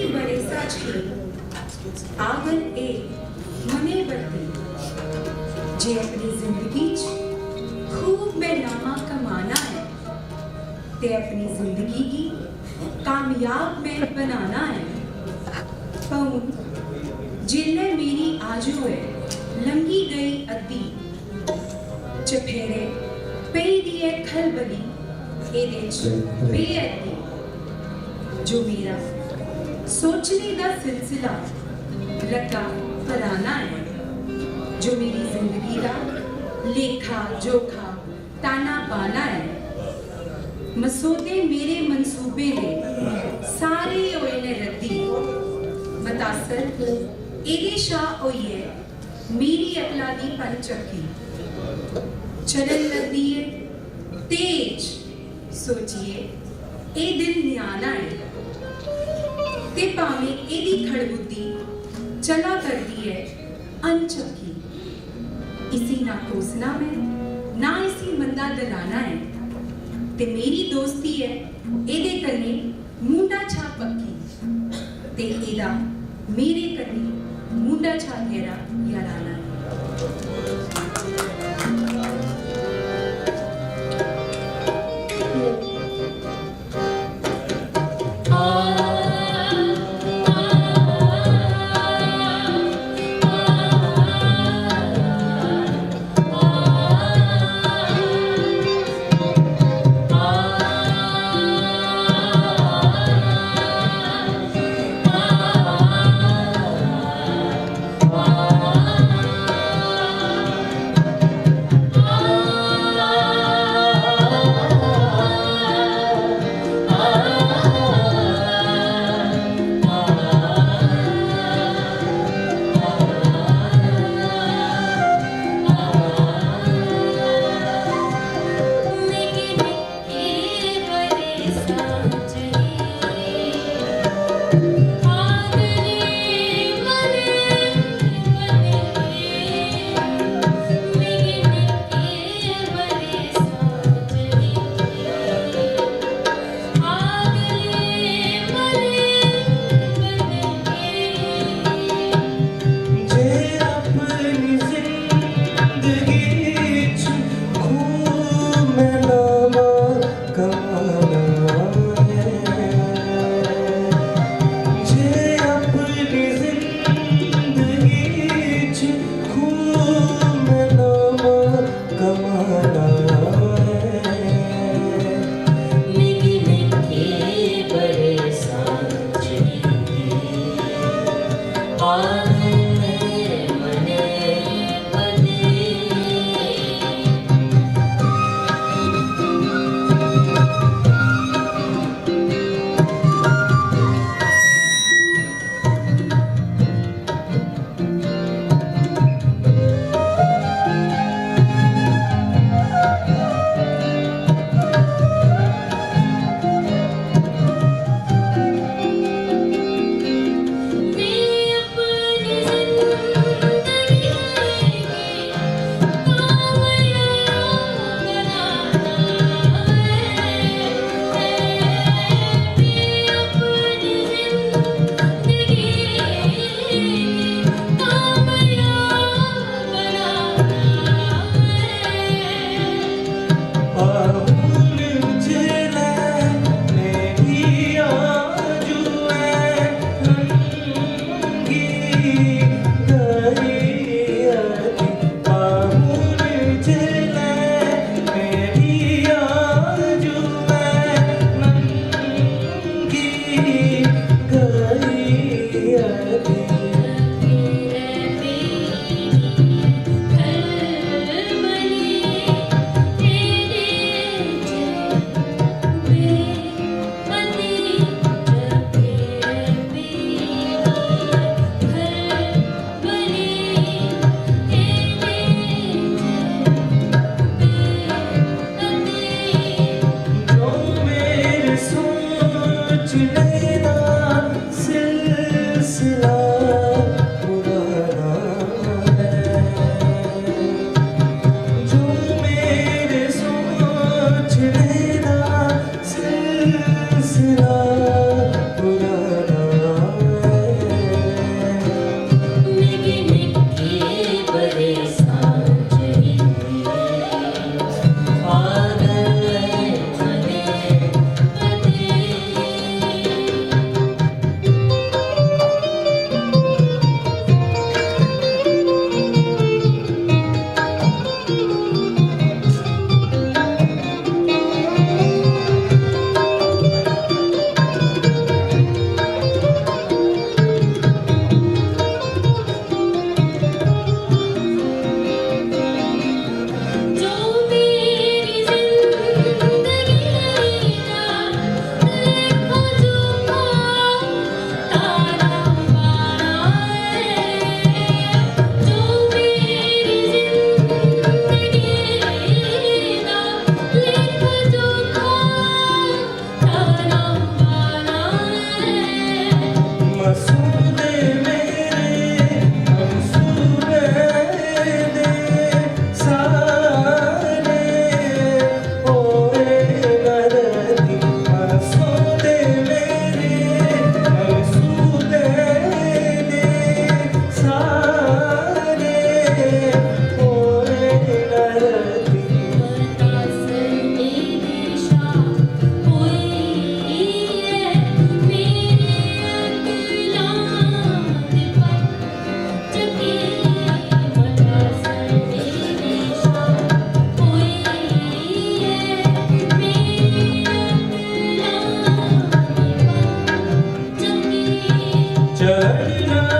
जिंदगी बड़े साझी आगन ए मने बरती जे अपनी जिंदगी च खूब में नामा कमाना है ते अपनी जिंदगी की कामयाब में बनाना है। पौन जिन्ने मेरी आजू है लंगी गई अद्दी चफेरे पई दिए खलबली एदे च बेअद्दी जो मेरा सोचने का सिलसिला लगा फलाना है जो मेरी जिंदगी का लेखा जोखा ताना बाना है। मसोदे मेरे मंसूबे दे सारे होए ने रद्दी मतासर एदे शाह होई है मेरी अकला दी पंचक्की चलन लगदी है तेज सोचिए ए दिल न्याना है ते पावे एदी खड़बुद्दी चला करती है अनचक्की। इसी ना कोसना में ना इसी मंदा दलाना है ते मेरी दोस्ती है एदे कन्ने मुंडा छा पक्की ते एदा मेरे कन्ने मुंडा छा गहरा याराना है। मसूदे मेरे मंसूबे दे सारे ओए नरदी मसूदे मेरे मंसूबे दे सारे ओए नरदी चढ़ना